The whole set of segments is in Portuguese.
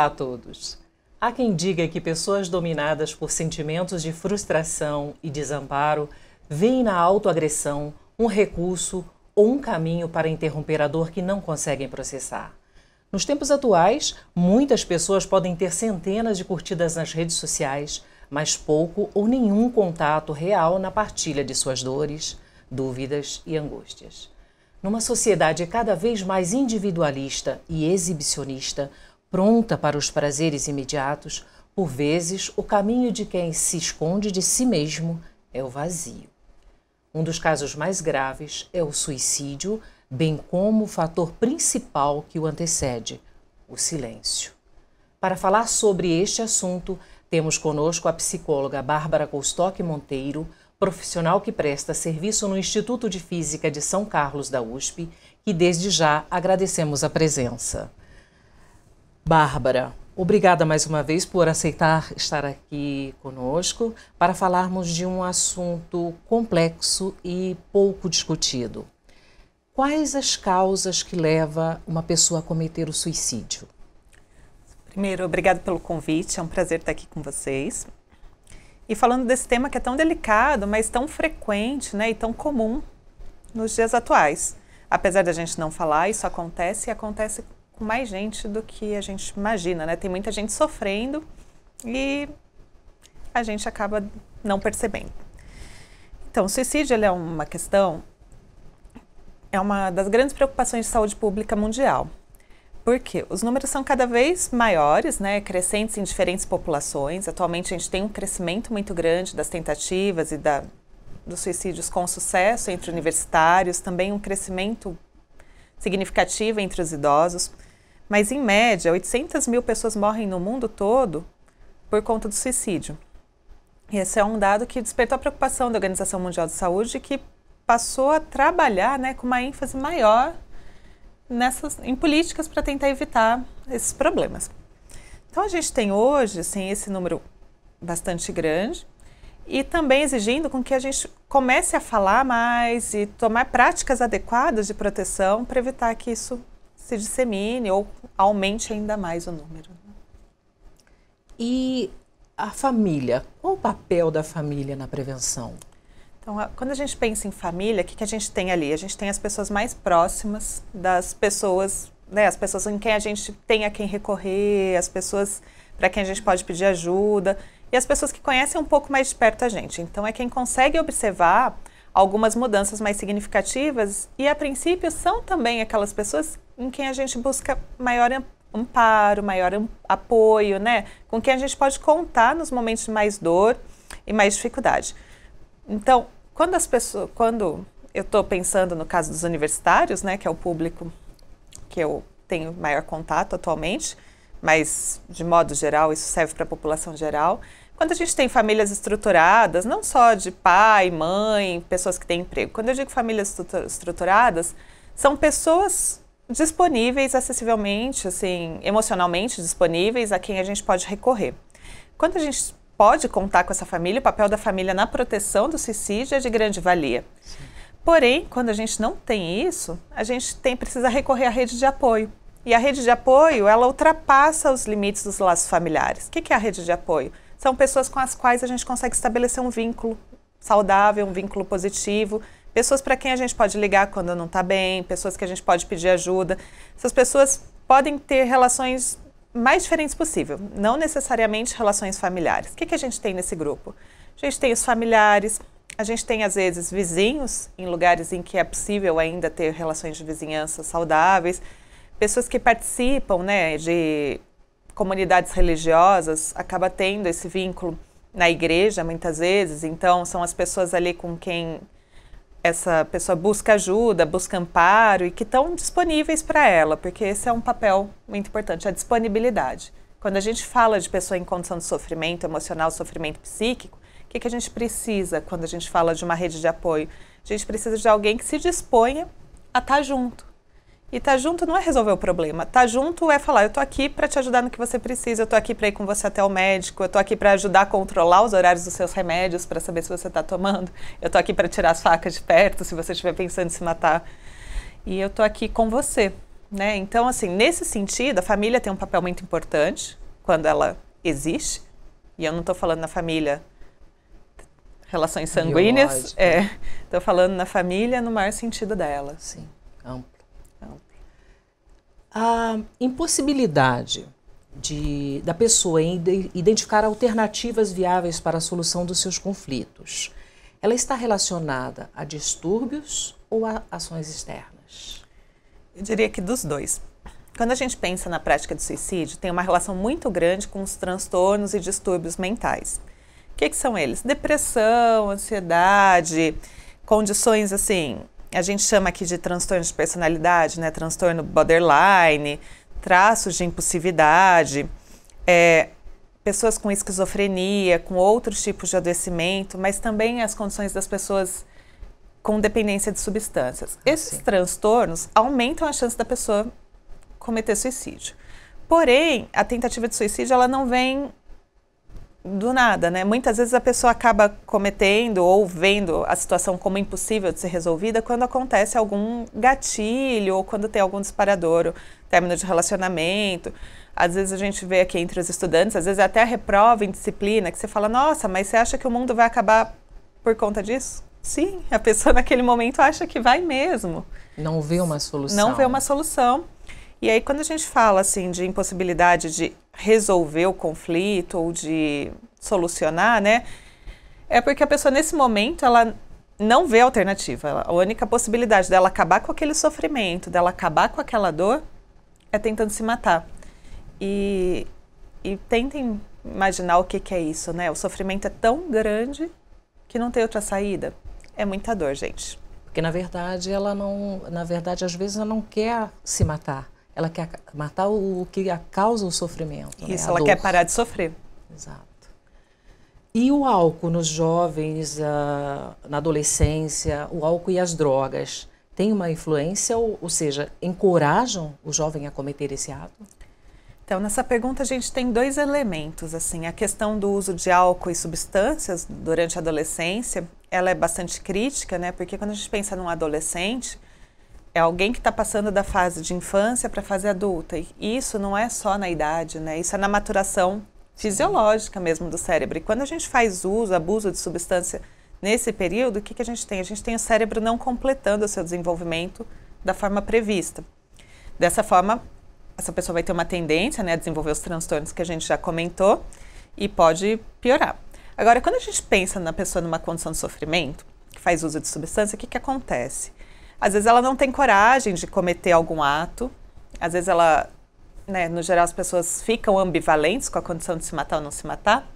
Olá a todos! Há quem diga que pessoas dominadas por sentimentos de frustração e desamparo veem na autoagressão um recurso ou um caminho para interromper a dor que não conseguem processar. Nos tempos atuais, muitas pessoas podem ter centenas de curtidas nas redes sociais, mas pouco ou nenhum contato real na partilha de suas dores, dúvidas e angústias. Numa sociedade cada vez mais individualista e exibicionista, pronta para os prazeres imediatos, por vezes o caminho de quem se esconde de si mesmo é o vazio. Um dos casos mais graves é o suicídio, bem como o fator principal que o antecede, o silêncio. Para falar sobre este assunto, temos conosco a psicóloga Bárbara Coustock Monteiro, profissional que presta serviço no Instituto de Física de São Carlos da USP, que desde já agradecemos a presença. Bárbara, obrigada mais uma vez por aceitar estar aqui conosco para falarmos de um assunto complexo e pouco discutido. Quais as causas que levam uma pessoa a cometer o suicídio? Primeiro, obrigado pelo convite, é um prazer estar aqui com vocês. E falando desse tema que é tão delicado, mas tão frequente, né, e tão comum nos dias atuais. Apesar da gente não falar, isso acontece e acontece com mais gente do que a gente imagina, né? Tem muita gente sofrendo e a gente acaba não percebendo. Então, o suicídio ele é uma questão, é uma das grandes preocupações de saúde pública mundial. Por quê? Os números são cada vez maiores, né, crescentes em diferentes populações. Atualmente a gente tem um crescimento muito grande das tentativas e dos suicídios com sucesso entre universitários, também um crescimento significativo entre os idosos. Mas, em média, 800 mil pessoas morrem no mundo todo por conta do suicídio. E esse é um dado que despertou a preocupação da Organização Mundial de Saúde, que passou a trabalhar, né, com uma ênfase maior em políticas para tentar evitar esses problemas. Então, a gente tem hoje, assim, esse número bastante grande e também exigindo com que a gente comece a falar mais e tomar práticas adequadas de proteção para evitar que isso se dissemine ou aumente ainda mais o número. E a família? Qual o papel da família na prevenção? Então, quando a gente pensa em família, o que a gente tem ali? A gente tem as pessoas mais próximas das pessoas, né? As pessoas em quem a gente tem a quem recorrer, as pessoas para quem a gente pode pedir ajuda e as pessoas que conhecem um pouco mais de perto a gente. Então, é quem consegue observar algumas mudanças mais significativas e, a princípio, são também aquelas pessoas em quem a gente busca maior amparo, maior apoio, né? Com quem a gente pode contar nos momentos de mais dor e mais dificuldade. Então, quando eu estou pensando no caso dos universitários, né, que é o público que eu tenho maior contato atualmente, mas, de modo geral, isso serve para a população geral. Quando a gente tem famílias estruturadas, não só de pai, mãe, pessoas que têm emprego. Quando eu digo famílias estruturadas, são pessoas disponíveis, acessivelmente, assim, emocionalmente disponíveis, a quem a gente pode recorrer. Quando a gente pode contar com essa família, o papel da família na proteção do suicídio é de grande valia. Sim. Porém, quando a gente não tem isso, a gente precisa recorrer à rede de apoio. E a rede de apoio, ela ultrapassa os limites dos laços familiares. O que é a rede de apoio? São pessoas com as quais a gente consegue estabelecer um vínculo saudável, um vínculo positivo, pessoas para quem a gente pode ligar quando não está bem, pessoas que a gente pode pedir ajuda. Essas pessoas podem ter relações mais diferentes possível, não necessariamente relações familiares. O que a gente tem nesse grupo? A gente tem os familiares, a gente tem às vezes vizinhos, em lugares em que é possível ainda ter relações de vizinhança saudáveis, pessoas que participam, né, de comunidades religiosas, acaba tendo esse vínculo na igreja muitas vezes, então são as pessoas ali com quem essa pessoa busca ajuda, busca amparo e que estão disponíveis para ela, porque esse é um papel muito importante, a disponibilidade. Quando a gente fala de pessoa em condição de sofrimento emocional, sofrimento psíquico, o que a gente precisa quando a gente fala de uma rede de apoio? A gente precisa de alguém que se disponha a estar junto. E estar junto não é resolver o problema. Estar junto é falar, eu estou aqui para te ajudar no que você precisa, eu estou aqui para ir com você até o médico, eu estou aqui para ajudar a controlar os horários dos seus remédios, para saber se você está tomando, eu estou aqui para tirar as facas de perto, se você estiver pensando em se matar. E eu estou aqui com você. né? Então, assim, nesse sentido, a família tem um papel muito importante quando ela existe. E eu não estou falando na família relações sanguíneas, estou falando na família no maior sentido dela. Sim, amplo. A impossibilidade da pessoa em identificar alternativas viáveis para a solução dos seus conflitos, ela está relacionada a distúrbios ou a ações externas? Eu diria que dos dois. Quando a gente pensa na prática do suicídio, tem uma relação muito grande com os transtornos e distúrbios mentais. O que são eles? Depressão, ansiedade, condições assim, a gente chama aqui de transtorno de personalidade, né? Transtorno borderline, traços de impulsividade, pessoas com esquizofrenia, com outros tipos de adoecimento, mas também as condições das pessoas com dependência de substâncias. Esses transtornos aumentam a chance da pessoa cometer suicídio. Porém, a tentativa de suicídio, ela não vem do nada, né? Muitas vezes a pessoa acaba cometendo ou vendo a situação como impossível de ser resolvida quando acontece algum gatilho ou quando tem algum disparador, término de relacionamento. Às vezes a gente vê aqui entre os estudantes, às vezes até a reprova em disciplina, que você fala, nossa, mas você acha que o mundo vai acabar por conta disso? Sim, a pessoa naquele momento acha que vai mesmo. Não vê uma solução. Não vê uma solução. E aí, quando a gente fala assim de impossibilidade de resolver o conflito ou de solucionar, né? É porque a pessoa, nesse momento, ela não vê alternativa. A única possibilidade dela acabar com aquele sofrimento, dela acabar com aquela dor, é tentando se matar. E tentem imaginar o que é isso, né? O sofrimento é tão grande que não tem outra saída. É muita dor, gente. Porque, na verdade, às vezes, ela não quer se matar. Ela quer matar o que causa o sofrimento. Isso, né? ela quer parar de sofrer. Exato. E o álcool nos jovens, na adolescência, o álcool e as drogas, tem uma influência, ou seja, encorajam o jovem a cometer esse ato? Então, nessa pergunta a gente tem dois elementos, assim, a questão do uso de álcool e substâncias durante a adolescência, ela é bastante crítica, né? Porque quando a gente pensa num adolescente, é alguém que está passando da fase de infância para a fase adulta. E isso não é só na idade, né? Isso é na maturação fisiológica mesmo do cérebro. E quando a gente faz uso, abuso de substância nesse período, o que a gente tem? A gente tem o cérebro não completando o seu desenvolvimento da forma prevista. Dessa forma, essa pessoa vai ter uma tendência, né, a desenvolver os transtornos que a gente já comentou e pode piorar. Agora, quando a gente pensa na pessoa numa condição de sofrimento, que faz uso de substância, o que acontece? Às vezes ela não tem coragem de cometer algum ato, às vezes ela, né, no geral as pessoas ficam ambivalentes com a condição de se matar ou não se matar,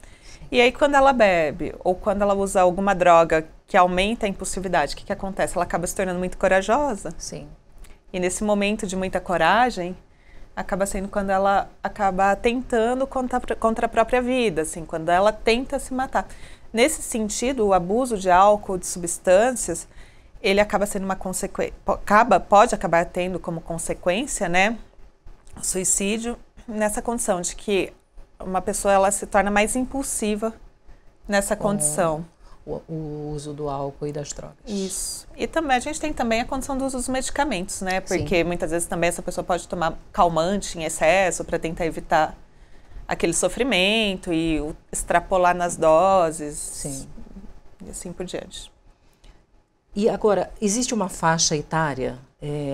e aí quando ela bebe ou quando ela usa alguma droga que aumenta a impulsividade, o que acontece? Ela acaba se tornando muito corajosa. Sim. E nesse momento de muita coragem, acaba sendo quando ela acaba tentando contra a própria vida, assim, quando ela tenta se matar. Nesse sentido, o abuso de álcool, de substâncias, ele acaba sendo uma consequência, pode acabar tendo como consequência, né, o suicídio, nessa condição de que uma pessoa ela se torna mais impulsiva nessa condição. O uso do álcool e das drogas. Isso. E também a gente tem também a condição do uso dos medicamentos, né? Porque muitas vezes também essa pessoa pode tomar calmante em excesso para tentar evitar aquele sofrimento e extrapolar nas doses. Sim. E assim por diante. E agora, existe uma faixa etária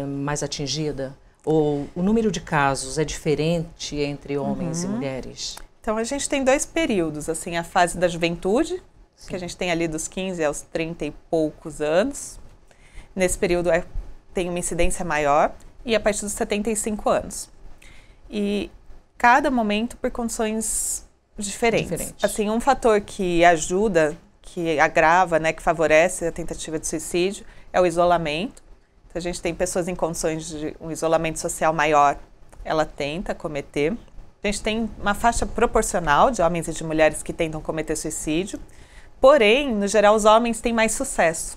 mais atingida? Ou o número de casos é diferente entre homens e mulheres? Então, a gente tem dois períodos, assim, a fase da juventude, que a gente tem ali dos 15 aos 30 e poucos anos. Nesse período tem uma incidência maior e a partir dos 75 anos. E cada momento por condições diferentes. Assim, um fator que ajuda, que agrava, né, que favorece a tentativa de suicídio é o isolamento. Então, a gente tem pessoas em condições de um isolamento social maior, ela tenta cometer. A gente tem uma faixa proporcional de homens e de mulheres que tentam cometer suicídio. Porém, no geral, os homens têm mais sucesso.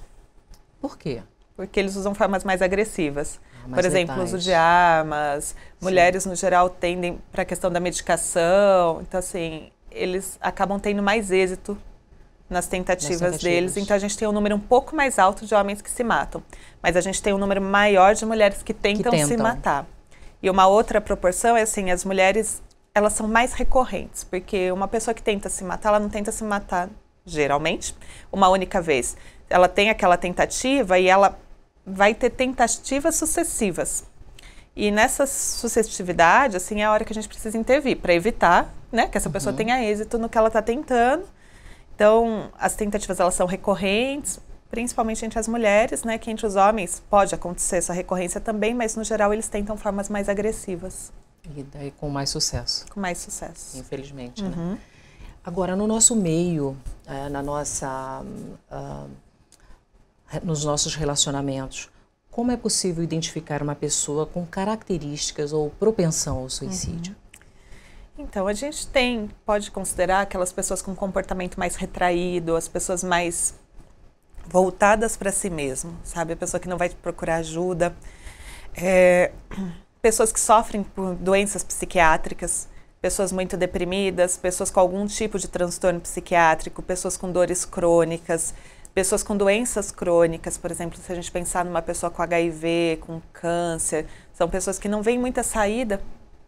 Por quê? Porque eles usam formas mais agressivas. Mais Por exemplo, letais. uso de armas. Mulheres, no geral, tendem para a questão da medicação. Então, assim, eles acabam tendo mais êxito nas tentativas deles. Então, a gente tem um número um pouco mais alto de homens que se matam. Mas a gente tem um número maior de mulheres que tentam se matar. E uma outra proporção é assim, as mulheres, elas são mais recorrentes, porque uma pessoa que tenta se matar, ela não tenta se matar, geralmente, uma única vez. Ela tem aquela tentativa e ela vai ter tentativas sucessivas. E nessa sucessividade, assim, é a hora que a gente precisa intervir, para evitar, né, que essa pessoa tenha êxito no que ela está tentando. Então, as tentativas, elas são recorrentes, principalmente entre as mulheres, né, que entre os homens pode acontecer essa recorrência também, mas no geral eles tentam formas mais agressivas. E daí com mais sucesso. Com mais sucesso. Infelizmente, né? Agora, no nosso meio, nos nossos relacionamentos, como é possível identificar uma pessoa com características ou propensão ao suicídio? Então, a gente pode considerar aquelas pessoas com comportamento mais retraído, as pessoas mais voltadas para si mesmo, sabe? A pessoa que não vai procurar ajuda. Pessoas que sofrem por doenças psiquiátricas, pessoas muito deprimidas, pessoas com algum tipo de transtorno psiquiátrico, pessoas com dores crônicas, pessoas com doenças crônicas, por exemplo, se a gente pensar numa pessoa com HIV, com câncer, são pessoas que não veem muita saída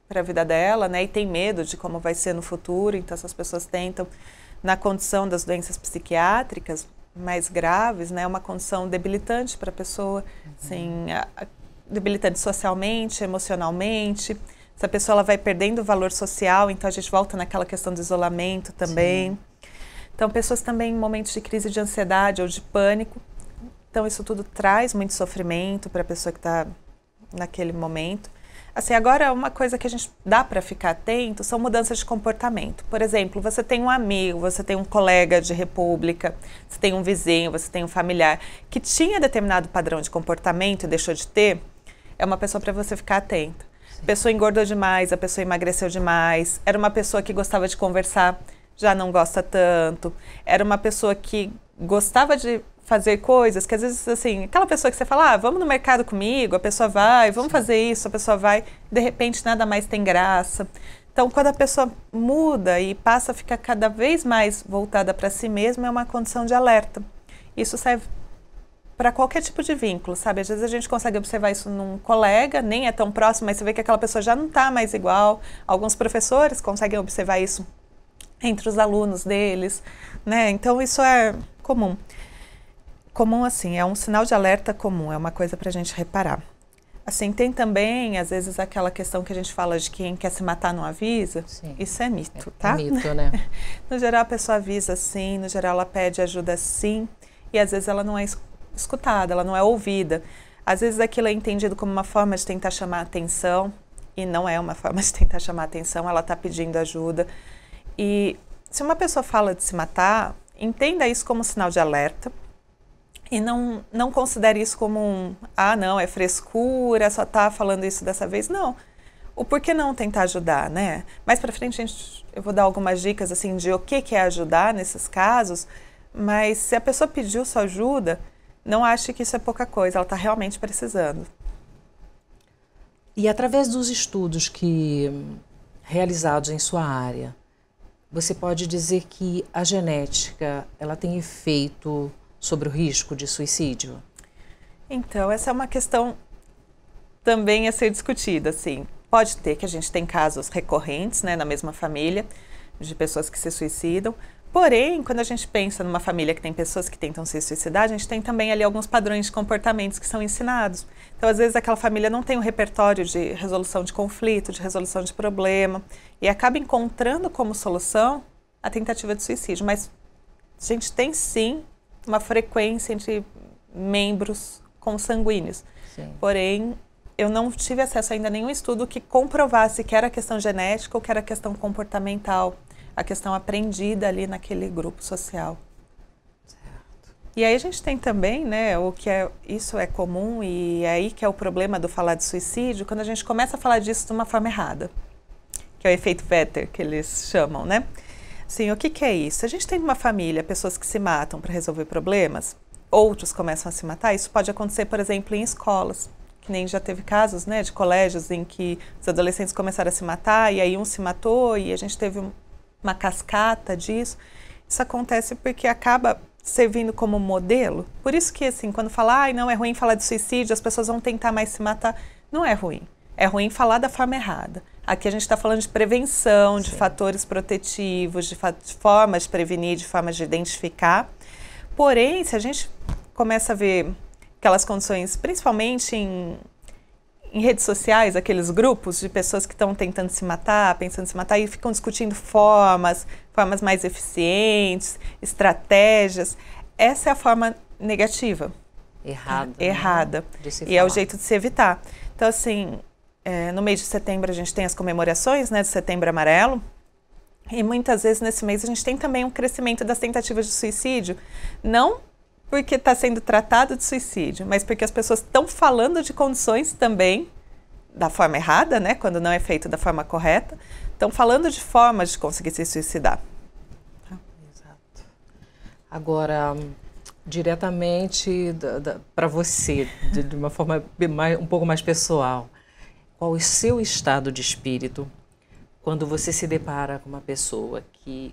para a vida dela, né, e tem medo de como vai ser no futuro, então essas pessoas tentam, na condição das doenças psiquiátricas mais graves, né, uma condição debilitante para a pessoa, assim, debilitante socialmente, emocionalmente. Essa pessoa ela vai perdendo o valor social, então a gente volta naquela questão do isolamento também. Sim. Então, pessoas também em momentos de crise de ansiedade ou de pânico. Então, isso tudo traz muito sofrimento para a pessoa que está naquele momento. Assim, agora, uma coisa que a gente dá para ficar atento são mudanças de comportamento. Por exemplo, você tem um amigo, você tem um colega de república, você tem um vizinho, você tem um familiar que tinha determinado padrão de comportamento e deixou de ter, é uma pessoa para você ficar atento. A pessoa engordou demais, a pessoa emagreceu demais, era uma pessoa que gostava de conversar, já não gosta tanto, era uma pessoa que gostava de fazer coisas, que às vezes, assim, aquela pessoa que você fala, vamos no mercado comigo, a pessoa vai, vamos fazer isso, a pessoa vai, de repente nada mais tem graça. Então, quando a pessoa muda e passa a ficar cada vez mais voltada para si mesma, é uma condição de alerta. Isso serve para qualquer tipo de vínculo, sabe? Às vezes a gente consegue observar isso num colega, nem é tão próximo, mas você vê que aquela pessoa já não está mais igual. Alguns professores conseguem observar isso entre os alunos deles, né? Então, isso é comum. Comum, assim, é um sinal de alerta comum, é uma coisa para a gente reparar. Assim, tem também, às vezes, aquela questão que a gente fala de quem quer se matar não avisa. Sim. Isso é mito, tá? É mito, né? No geral, a pessoa avisa sim, no geral, ela pede ajuda sim, e às vezes ela não é escutada, ela não é ouvida. Às vezes aquilo é entendido como uma forma de tentar chamar atenção, e não é uma forma de tentar chamar atenção, ela está pedindo ajuda. E se uma pessoa fala de se matar, entenda isso como um sinal de alerta, e não considere isso como não, é frescura, só tá falando isso dessa vez. Não. O porquê não tentar ajudar, né? Mais pra frente eu vou dar algumas dicas assim de o que é ajudar nesses casos, mas se a pessoa pediu sua ajuda, não ache que isso é pouca coisa, ela está realmente precisando. E através dos estudos realizados em sua área, você pode dizer que a genética ela tem efeito sobre o risco de suicídio? Então, essa é uma questão também a ser discutida, assim. Pode ter, que a gente tem casos recorrentes, né, na mesma família, de pessoas que se suicidam. Porém, quando a gente pensa numa família que tem pessoas que tentam se suicidar, a gente tem também ali alguns padrões de comportamentos que são ensinados. Então, às vezes, aquela família não tem um repertório de resolução de conflito, de resolução de problema, e acaba encontrando como solução a tentativa de suicídio. Mas a gente tem, sim, uma frequência entre membros consanguíneos. Sim. Porém, eu não tive acesso ainda a nenhum estudo que comprovasse que era questão genética ou que era questão comportamental, a questão aprendida ali naquele grupo social. Certo. E aí a gente tem também, né, isso é comum e é aí que é o problema do falar de suicídio, quando a gente começa a falar disso de uma forma errada, que é o efeito Vetter, que eles chamam, né? Sim, o que é isso? A gente tem uma família, pessoas que se matam para resolver problemas, outros começam a se matar, isso pode acontecer, por exemplo, em escolas, que nem já teve casos, né, de colégios em que os adolescentes começaram a se matar e aí um se matou e a gente teve uma cascata disso. Isso acontece porque acaba servindo como modelo. Por isso que, assim, quando fala, não é ruim falar de suicídio, as pessoas vão tentar mais se matar. Não é ruim. é ruim falar da forma errada. Aqui a gente está falando de prevenção, de Sim. fatores protetivos, de formas de prevenir, de formas de identificar. Porém, se a gente começa a ver aquelas condições, principalmente em redes sociais, aqueles grupos de pessoas que estão tentando se matar, pensando em se matar, e ficam discutindo formas mais eficientes, estratégias. Essa é a forma negativa. Errada. Errada. De se E é o falar. jeito de se evitar. Então, assim, no mês de setembro a gente tem as comemorações, né, do Setembro Amarelo. E muitas vezes nesse mês a gente tem também um crescimento das tentativas de suicídio. Não porque está sendo tratado de suicídio, mas porque as pessoas estão falando de condições também da forma errada, né, quando não é feito da forma correta, estão falando de formas de conseguir se suicidar. Exato. Agora, diretamente para você, de uma forma um pouco mais pessoal, qual o seu estado de espírito quando você se depara com uma pessoa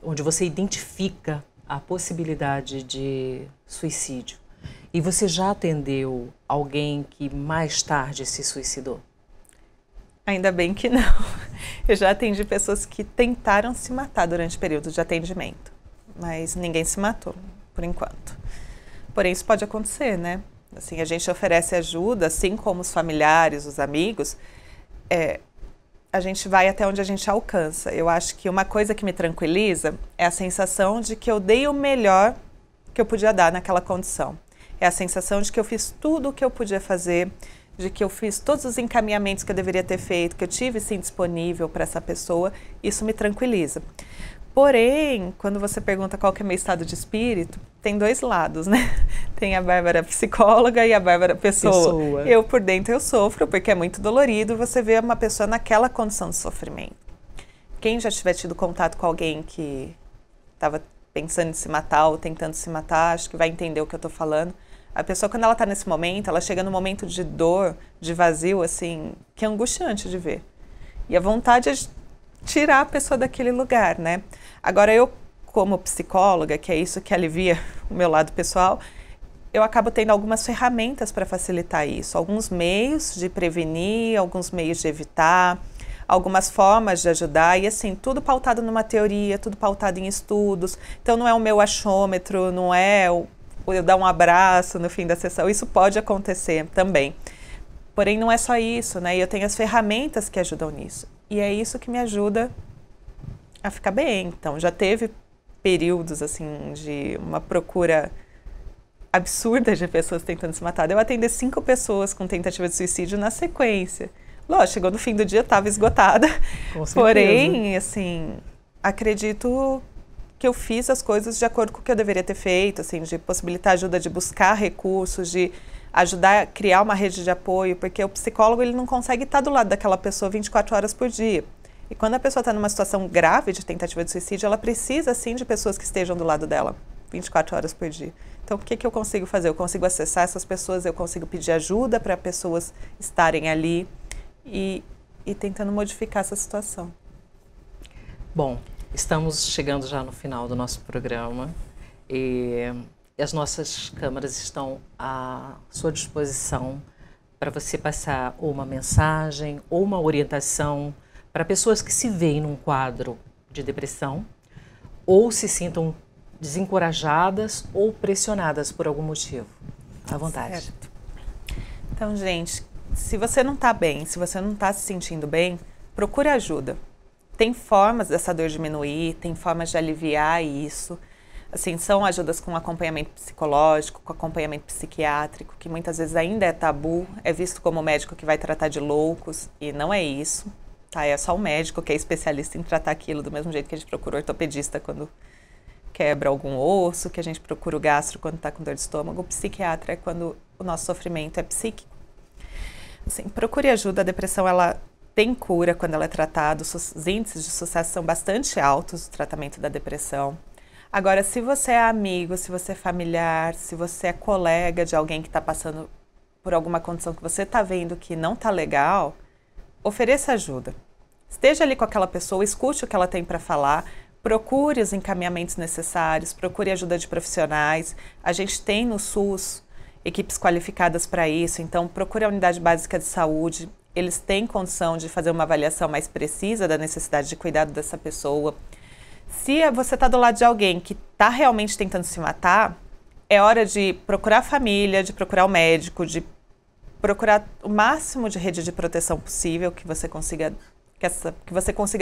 onde você identifica a possibilidade de suicídio e você já atendeu alguém que mais tarde se suicidou? Ainda bem que não. Eu já atendi pessoas que tentaram se matar durante o período de atendimento, mas ninguém se matou, por enquanto. Porém, isso pode acontecer, né? Assim, a gente oferece ajuda, assim como os familiares, os amigos, a gente vai até onde a gente alcança. Eu acho que uma coisa que me tranquiliza é a sensação de que eu dei o melhor que eu podia dar naquela condição. É a sensação de que eu fiz tudo o que eu podia fazer, de que eu fiz todos os encaminhamentos que eu deveria ter feito, que eu tive sim disponível para essa pessoa. Isso me tranquiliza. Porém, quando você pergunta qual que é meu estado de espírito, tem dois lados, né? Tem a Bárbara psicóloga e a Bárbara pessoa. Eu, por dentro, eu sofro, porque é muito dolorido você ver uma pessoa naquela condição de sofrimento. Quem já tiver tido contato com alguém que estava pensando em se matar ou tentando se matar, acho que vai entender o que eu estou falando. A pessoa, quando ela está nesse momento, ela chega num momento de dor, de vazio, assim, que é angustiante de ver. E a vontade é de tirar a pessoa daquele lugar, né? Agora, eu, como psicóloga, que é isso que alivia o meu lado pessoal, eu acabo tendo algumas ferramentas para facilitar isso. Alguns meios de prevenir, alguns meios de evitar, algumas formas de ajudar. E assim, tudo pautado numa teoria, tudo pautado em estudos. Então, não é o meu achômetro, não é eu dar um abraço no fim da sessão. Isso pode acontecer também. Porém, não é só isso, né? E eu tenho as ferramentas que ajudam nisso. E é isso que me ajuda a ficar bem. Então, já teve períodos, assim, de uma procura absurda de pessoas tentando se matar. Eu atendi 5 pessoas com tentativa de suicídio na sequência. Lógico, chegou no fim do dia, eu estava esgotada. Porém, assim, acredito que eu fiz as coisas de acordo com o que eu deveria ter feito, assim, de possibilitar ajuda, de buscar recursos, de ajudar a criar uma rede de apoio, porque o psicólogo ele não consegue estar do lado daquela pessoa 24 horas por dia. E quando a pessoa está numa situação grave de tentativa de suicídio, ela precisa, sim, de pessoas que estejam do lado dela 24 horas por dia. Então, o que eu consigo fazer? Eu consigo acessar essas pessoas, eu consigo pedir ajuda para pessoas estarem ali e tentando modificar essa situação. Bom, estamos chegando já no final do nosso programa e as nossas câmeras estão à sua disposição para você passar ou uma mensagem ou uma orientação para pessoas que se veem num quadro de depressão ou se sintam desencorajadas ou pressionadas por algum motivo. À vontade. Certo. Então, gente, se você não está bem, se você não está se sentindo bem, procure ajuda. Tem formas dessa dor diminuir, tem formas de aliviar isso. Assim, são ajudas com acompanhamento psicológico, com acompanhamento psiquiátrico, que muitas vezes ainda é tabu, é visto como médico que vai tratar de loucos, e não é isso. Tá? É só o médico que é especialista em tratar aquilo, do mesmo jeito que a gente procura o ortopedista quando quebra algum osso, que a gente procura o gastro quando está com dor de estômago. O psiquiatra é quando o nosso sofrimento é psíquico. Assim, procure ajuda, a depressão ela tem cura quando ela é tratada, os índices de sucesso são bastante altos no tratamento da depressão. Agora, se você é amigo, se você é familiar, se você é colega de alguém que está passando por alguma condição que você está vendo que não está legal, ofereça ajuda. Esteja ali com aquela pessoa, escute o que ela tem para falar, procure os encaminhamentos necessários, procure ajuda de profissionais. A gente tem no SUS equipes qualificadas para isso, então procure a unidade básica de saúde. eles têm condição de fazer uma avaliação mais precisa da necessidade de cuidado dessa pessoa. Se você está do lado de alguém que está realmente tentando se matar, é hora de procurar a família, de procurar o médico, de procurar o máximo de rede de proteção possível que você consiga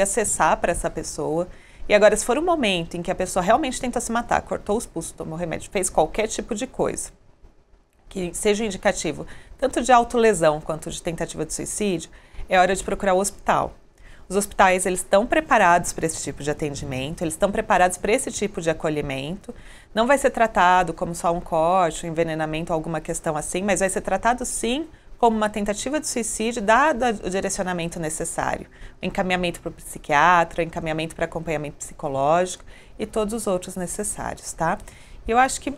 acessar para essa pessoa. E agora, se for um momento em que a pessoa realmente tenta se matar, cortou os pulsos, tomou remédio, fez qualquer tipo de coisa que seja indicativo, tanto de autolesão quanto de tentativa de suicídio, é hora de procurar o hospital. Os hospitais, eles estão preparados para esse tipo de atendimento, eles estão preparados para esse tipo de acolhimento. Não vai ser tratado como só um corte, um envenenamento, alguma questão assim, mas vai ser tratado sim como uma tentativa de suicídio, dado o direcionamento necessário. O encaminhamento para o psiquiatra, o encaminhamento para acompanhamento psicológico e todos os outros necessários, tá? E eu acho que,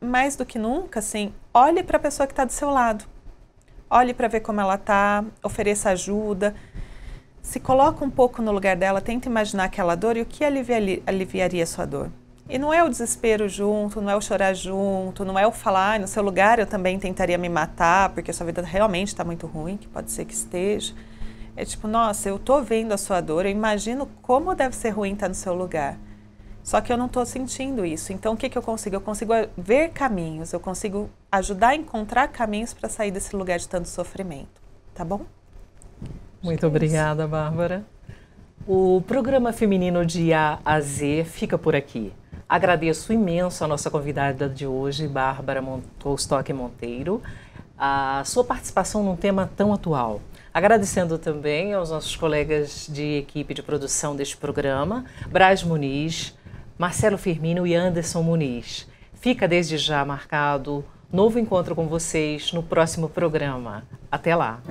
mais do que nunca, assim, olhe para a pessoa que está do seu lado. Olhe para ver como ela está, ofereça ajuda. Se coloca um pouco no lugar dela, tenta imaginar aquela dor e o que aliviaria a sua dor. E não é o desespero junto, não é o chorar junto, não é o falar, no seu lugar eu também tentaria me matar, porque a sua vida realmente está muito ruim, que pode ser que esteja. É tipo, nossa, eu estou vendo a sua dor, eu imagino como deve ser ruim estar no seu lugar. Só que eu não estou sentindo isso. Então, o que eu consigo? Eu consigo ver caminhos, eu consigo ajudar a encontrar caminhos para sair desse lugar de tanto sofrimento. Tá bom? Muito obrigada, Bárbara. O programa Feminino de A a Z fica por aqui. Agradeço imenso a nossa convidada de hoje, Bárbara Tolstói Monteiro, a sua participação num tema tão atual. Agradecendo também aos nossos colegas de equipe de produção deste programa, Braz Muniz, Marcelo Firmino e Anderson Muniz. Fica desde já marcado novo encontro com vocês no próximo programa. Até lá!